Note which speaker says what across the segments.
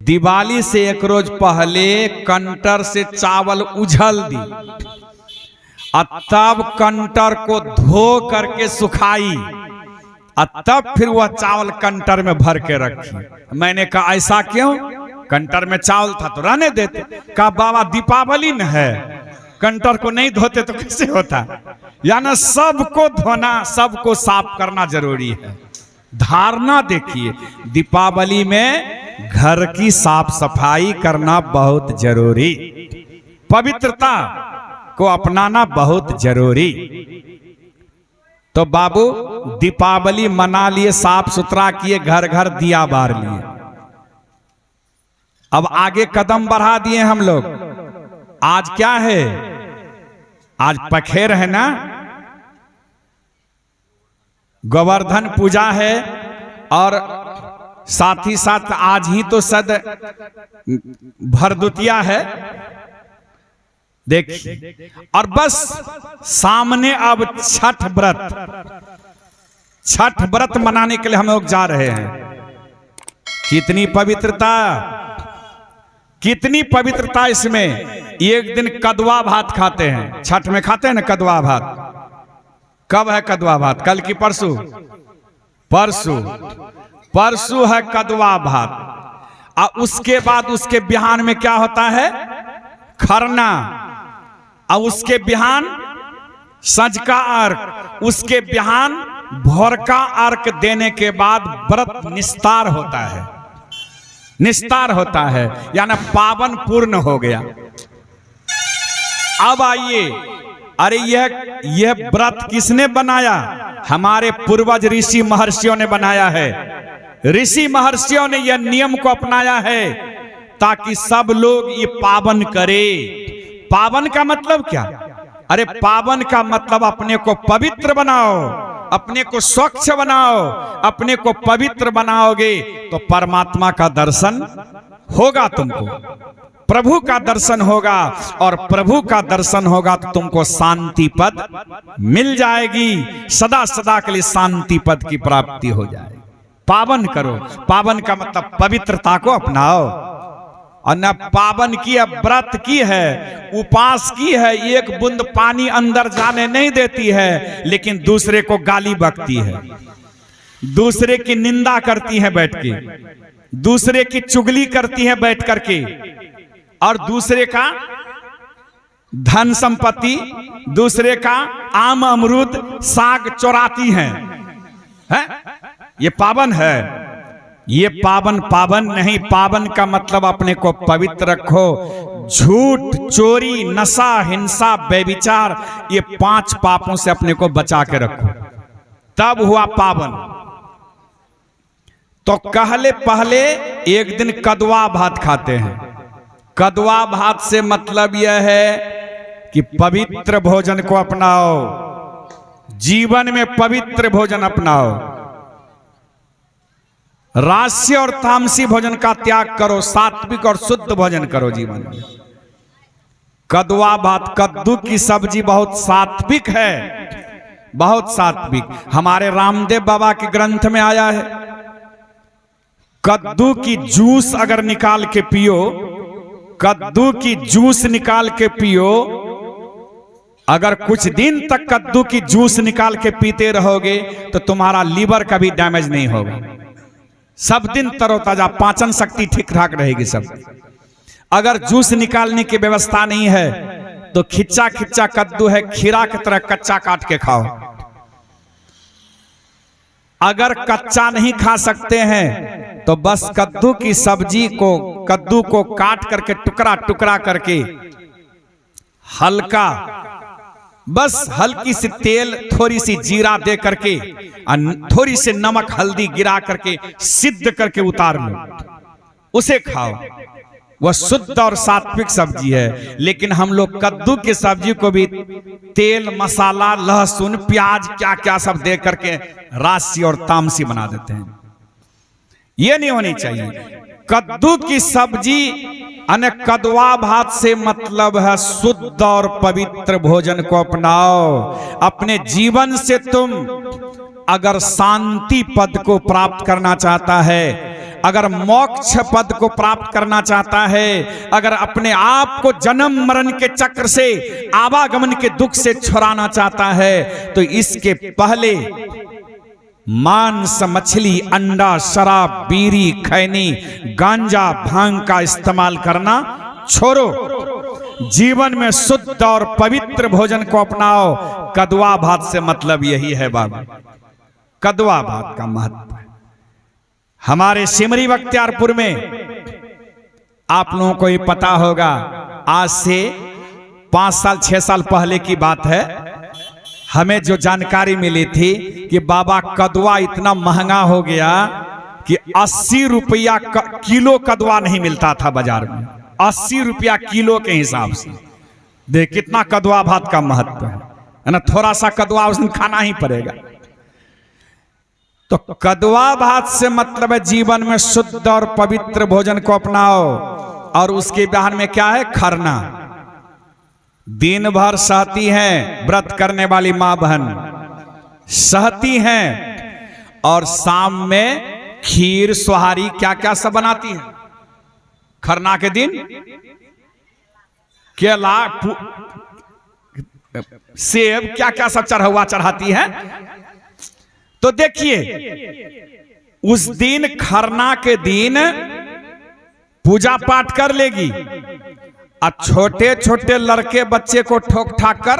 Speaker 1: दिवाली से एक रोज पहले कंटर से चावल उझल दी और तब कंटर को धो करके सुखाई और तब फिर वह चावल कंटर में भर के रखी। मैंने कहा ऐसा क्यों? कंटर में चावल था तो रहने देते। कहा बाबा दीपावली न है, कंटर को नहीं धोते तो कैसे होता? यानी सबको धोना, सबको साफ करना जरूरी है। धारणा देखिए, दीपावली में घर की साफ सफाई करना बहुत जरूरी, पवित्रता को अपनाना बहुत जरूरी। तो बाबू दीपावली मना लिए, साफ सुथरा किए, घर घर दिया बार लिए। अब आगे कदम बढ़ा दिए हम लोग। आज क्या है? आज पखेर है ना, गोवर्धन पूजा है और साथ ही साथ आज ही तो सद भरदुतिया है, देखिए। और बस सामने अब छठ व्रत मनाने के लिए हम लोग जा रहे हैं। कितनी पवित्रता, कितनी पवित्रता इसमें। एक दिन कदवा भात खाते हैं, छठ में खाते हैं ना कदवा भात। कब है कदवा भात? कल की परसों? परसों है कदवा भात। और उसके बाद उसके बिहान में क्या होता है? खरना। और उसके बिहान संझका अर्घ, उसके बिहान भोरका अर्घ देने के बाद व्रत निस्तार होता है। निस्तार होता है यानी पावन पूर्ण हो गया। अब आइए, अरे यह व्रत किसने बनाया? हमारे पूर्वज ऋषि महर्षियों ने बनाया है। ऋषि महर्षियों ने यह नियम को अपनाया है ताकि सब लोग ये पावन करे। पावन का मतलब क्या? अरे पावन का मतलब अपने को पवित्र बनाओ, अपने को स्वच्छ बनाओ। अपने को पवित्र बनाओगे तो परमात्मा का दर्शन होगा, तुमको प्रभु का दर्शन होगा। और प्रभु का दर्शन होगा तो तुमको शांति पद मिल जाएगी। सदा सदा के लिए शांति पद की प्राप्ति हो जाएगी। पावन करो। पावन का मतलब पवित्रता को अपनाओ। और न पावन की है, व्रत की है, उपास की है, एक बूंद पानी अंदर जाने नहीं देती है, लेकिन दूसरे को गाली बकती है, दूसरे की निंदा करती है बैठ के, दूसरे की चुगली करती है बैठ करके, और दूसरे का धन संपत्ति, दूसरे का आम अमरूद साग चोराती हैं। ये पावन है? ये पावन नहीं। पावन का मतलब अपने को पवित्र रखो। झूठ, चोरी, नशा, हिंसा, व्यभिचार, ये 5 पापों से अपने को बचा के रखो, तब हुआ पावन। तो पहले एक दिन कदवा भात खाते हैं। कदवा भात से मतलब यह है कि पवित्र भोजन को अपनाओ, जीवन में पवित्र भोजन अपनाओ। राजसी और तामसी भोजन का त्याग करो, सात्विक और शुद्ध भोजन करो जीवन में। कदवा भात, कद्दू की सब्जी बहुत सात्विक है, बहुत सात्विक। हमारे रामदेव बाबा के ग्रंथ में आया है, कद्दू की जूस अगर निकाल के पियो, कद्दू की जूस निकाल के पियो, अगर कुछ दिन तक कद्दू की जूस निकाल के पीते रहोगे तो तुम्हारा लीवर कभी डैमेज नहीं होगा। सब दिन तरोताजा, पाचन शक्ति ठीक ठाक रहेगी सब। अगर जूस निकालने की व्यवस्था नहीं है तो खिच्चा खिच्चा कद्दू है, खीरा की तरह कच्चा काट के खाओ। अगर कच्चा नहीं खा सकते हैं तो बस कद्दू की सब्जी को, कद्दू को काट करके टुकड़ा टुकड़ा करके हल्का, बस हल्की सी तेल, थोड़ी सी जीरा दे करके, थोड़ी सी नमक हल्दी गिरा करके सिद्ध करके उतार लो, उसे खाओ। वह शुद्ध और सात्विक सब्जी है। लेकिन हम लोग कद्दू की सब्जी को भी तेल, मसाला, लहसुन, प्याज, क्या क्या सब दे करके राजसी और तामसी बना देते हैं। ये नहीं होनी चाहिए। कद्दू की सब्जी अने कदवा भात से मतलब है शुद्ध और पवित्र भोजन को अपनाओ। अपने जीवन से तुम अगर शांति पद को प्राप्त करना चाहता है, अगर मोक्ष पद को प्राप्त करना चाहता है, अगर अपने आप को जन्म मरण के चक्र से, आवागमन के दुख से छुड़ाना चाहता है, तो इसके पहले मांस, मछली, अंडा, शराब, बीड़ी, खैनी, गांजा, भांग का इस्तेमाल करना छोड़ो। जीवन में शुद्ध और पवित्र भोजन को अपनाओ। कदवा भात से मतलब यही है बाबा, कदवा भात का महत्व है। हमारे सिमरी बख्तियारपुर में आप लोगों को ये पता होगा, आज से 5 साल 6 साल पहले की बात है, हमें जो जानकारी मिली थी कि बाबा कदवा इतना महंगा हो गया कि 80 रुपया किलो कदवा नहीं मिलता था बाजार में। 80 रुपया किलो के हिसाब से देख कितना कदवा भात का महत्व है ना। थोड़ा सा कदवा उस दिन खाना ही पड़ेगा। तो कदवा भात से मतलब है जीवन में शुद्ध और पवित्र भोजन को अपनाओ। और उसके बयान में क्या है, खरना। दिन भर सहती हैं व्रत करने वाली मां बहन, सहती हैं, और शाम में खीर, सोहारी, क्या क्या सब बनाती हैं। खरना के दिन केला, सेब, क्या क्या सब चढ़ा चढ़ाती है। तो देखिए उस दिन, खरना के दिन पूजा पाठ कर लेगी, और छोटे छोटे लड़के बच्चे को ठोक ठाक कर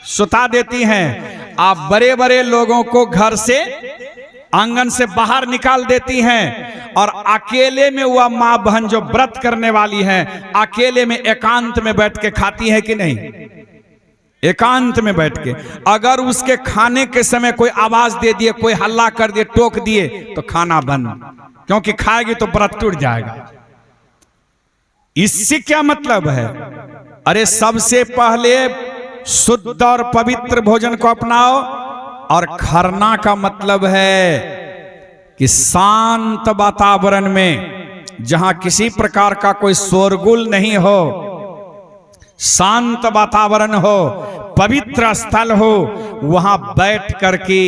Speaker 1: सुता देती हैं। आप बड़े बड़े लोगों को घर से, आंगन से बाहर निकाल देती हैं। और अकेले में वह मां बहन जो व्रत करने वाली हैं, अकेले में एकांत में बैठ के खाती है कि नहीं? एकांत में बैठ के। अगर उसके खाने के समय कोई आवाज दे दिए, कोई हल्ला कर दिए, टोक दिए, तो खाना बंद, क्योंकि खाएगी तो व्रत टूट जाएगा। इससे क्या मतलब है? अरे सबसे पहले शुद्ध और पवित्र भोजन को अपनाओ। और खरना का मतलब है कि शांत वातावरण में, जहां किसी प्रकार का कोई शोरगुल नहीं हो, शांत वातावरण हो, पवित्र स्थल हो, वहां बैठ करके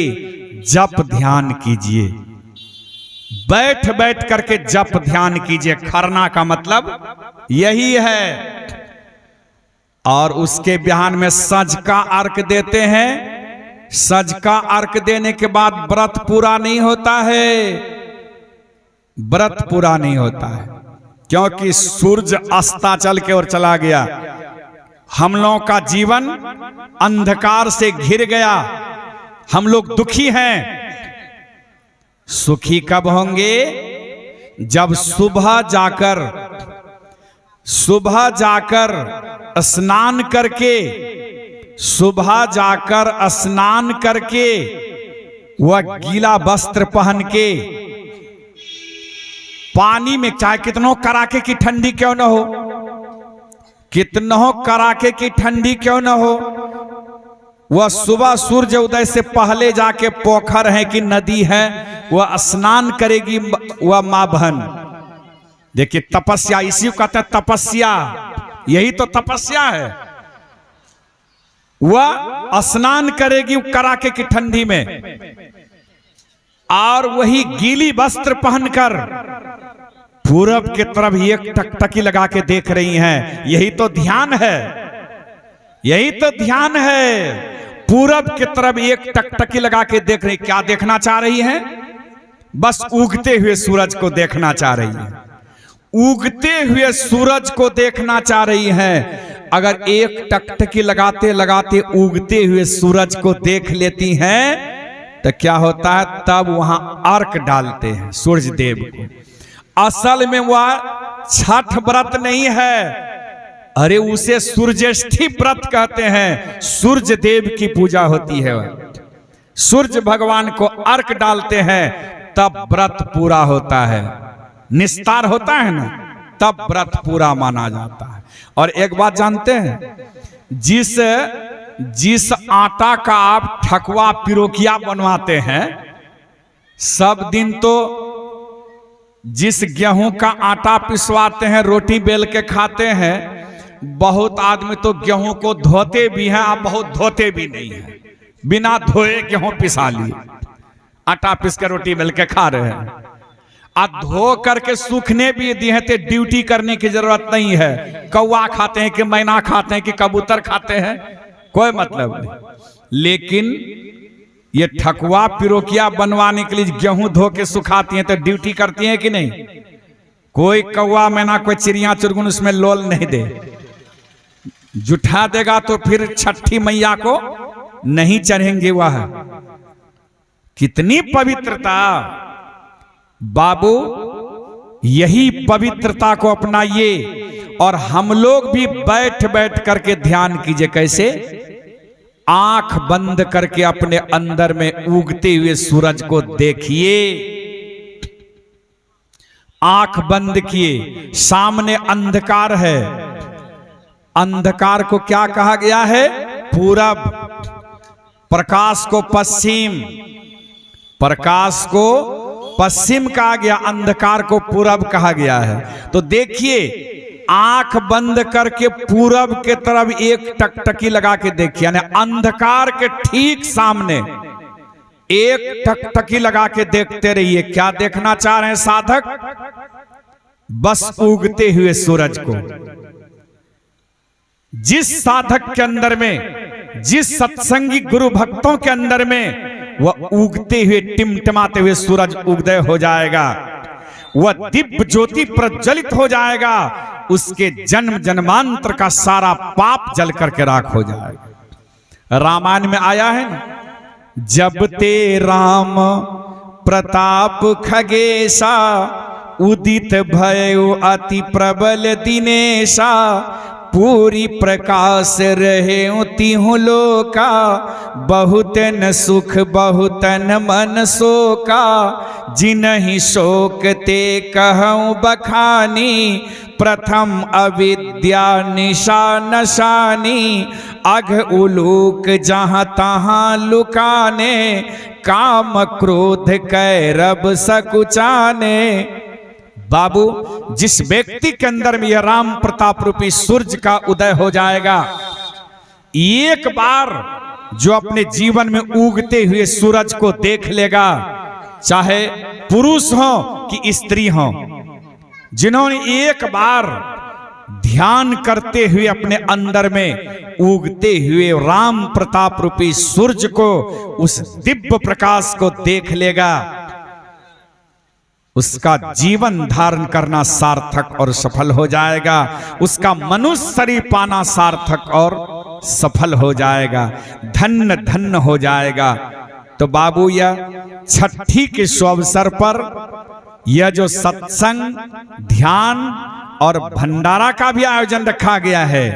Speaker 1: जप ध्यान कीजिए। बैठ बैठ करके जप ध्यान कीजिए। खरना का मतलब यही है। और उसके बिहान में सज का अर्घ देते हैं। सज का अर्घ देने के बाद व्रत पूरा नहीं होता है। व्रत पूरा नहीं होता है, क्योंकि सूरज अस्ताचल की ओर चला गया। हम लोगों का जीवन अंधकार से घिर गया। हम लोग दुखी हैं। सुखी कब होंगे? जब सुबह जाकर स्नान करके, सुबह जाकर स्नान करके, वह गीला वस्त्र पहन के, पानी में, चाहे कितनों कड़ाके की ठंडी क्यों न हो, कितनों कड़ाके की ठंडी क्यों न हो, वह सुबह सूर्य उदय से पहले जाके पोखर है कि नदी है, वह स्नान करेगी वह मां बहन। देखिए तपस्या, इसी को कहते हैं तपस्या। यही तो तपस्या है। वह स्नान करेगी कड़ाके की ठंडी में, और वही गीली वस्त्र पहनकर पूरब की तरफ एक टकटकी लगा के देख रही हैं। यही तो ध्यान है। यही तो ध्यान है। पूरब की तरफ एक टकटकी लगा के देख रही। क्या देखना चाह रही हैं? बस उगते हुए सूरज को देखना चाह रही है। उगते हुए सूरज को देखना चाह रही हैं। अगर एक टकटकी लगाते लगाते उगते हुए सूरज को देख लेती हैं, तो क्या होता है? तब वहां अर्घ डालते हैं सूर्य देव को। असल में वह छठ व्रत नहीं है, अरे उसे सूर्यष्ठी व्रत कहते हैं। सूर्य देव की पूजा होती है। सूर्य भगवान को अर्घ डालते हैं, तब व्रत पूरा होता है। निस्तार होता है ना, तब व्रत पूरा माना जाता है। और एक बात जानते हैं, जिस आटा का आप ठकुआ पिरोकिया बनवाते हैं, सब दिन तो जिस गेहूं का आटा पिसवाते हैं, रोटी बेल के खाते हैं, बहुत आदमी तो गेहूं को धोते भी हैं, आप बहुत धोते भी नहीं हैं। बिना धोए गेहूं पिसा लिए, आटा पीस के रोटी बेल के खा रहे हैं। धो करके सूखने भी दिए हैं तो ड्यूटी करने की जरूरत नहीं है। कौवा खाते हैं कि मैना खाते हैं कि कबूतर खाते हैं, कोई मतलब नहीं। लेकिन ये ठकुआ पिरोकिया बनवाने के लिए गेहूं धो के सुखाती हैं तो ड्यूटी करती हैं कि नहीं? कोई कौवा मैना कोई चिड़िया चुरगुन उसमें लोल नहीं दे, जुठा देगा तो फिर छठी मैया को नहीं चढ़ेंगे। वह कितनी पवित्रता बाबू, यही पवित्रता को अपनाइए और हम लोग भी बैठ बैठ करके ध्यान कीजिए। कैसे? आंख बंद करके अपने अंदर में उगते हुए सूरज को देखिए। आंख बंद किए, सामने अंधकार है। अंधकार को क्या कहा गया है? पूरब। प्रकाश को पश्चिम, प्रकाश को पश्चिम कहा गया, अंधकार को पूरब कहा गया है। तो देखिए, आंख बंद करके पूरब के तरफ एक टकटकी लगा के देखिए, यानी अंधकार के ठीक सामने एक टकटकी लगा के देखते रहिए। क्या देखना चाह रहे हैं साधक? बस उगते हुए सूरज को। जिस साधक के अंदर में, जिस सत्संगी गुरु भक्तों के अंदर में वह उगते हुए टिमटिमाते हुए सूरज उदय हो जाएगा, वह दिव्य ज्योति प्रज्वलित हो जाएगा, उसके जन्म जन्मांतर का सारा पाप जल करके राख हो जाएगा। रामायण में आया है ना, जब ते राम प्रताप खगेशा, उदित भयो अति प्रबल दिनेशा, पूरी प्रकाश रहे तिहु लोका, बहुतन सुख बहुतन मन शोका, जिनहि शोक ते कहूँ बखानी, प्रथम अविद्या निशा नशानी, अघ उलूक जहाँ तहाँ लुकाने, काम क्रोध कैरब सकुचाने। बाबू, जिस व्यक्ति के अंदर में यह राम प्रताप रूपी सूरज का उदय हो जाएगा, एक बार जो अपने जीवन में उगते हुए सूरज को देख लेगा, चाहे पुरुष हो कि स्त्री हो, जिन्होंने एक बार ध्यान करते हुए अपने अंदर में उगते हुए राम प्रताप रूपी सूरज को, उस दिव्य प्रकाश को देख लेगा, उसका जीवन धारण करना सार्थक और सफल हो जाएगा। उसका मनुष्य शरीर पाना सार्थक और सफल हो जाएगा, धन्य धन्य हो जाएगा। तो बाबू, यह छठी के शुभ अवसर पर यह जो सत्संग, ध्यान और भंडारा का भी आयोजन रखा गया है,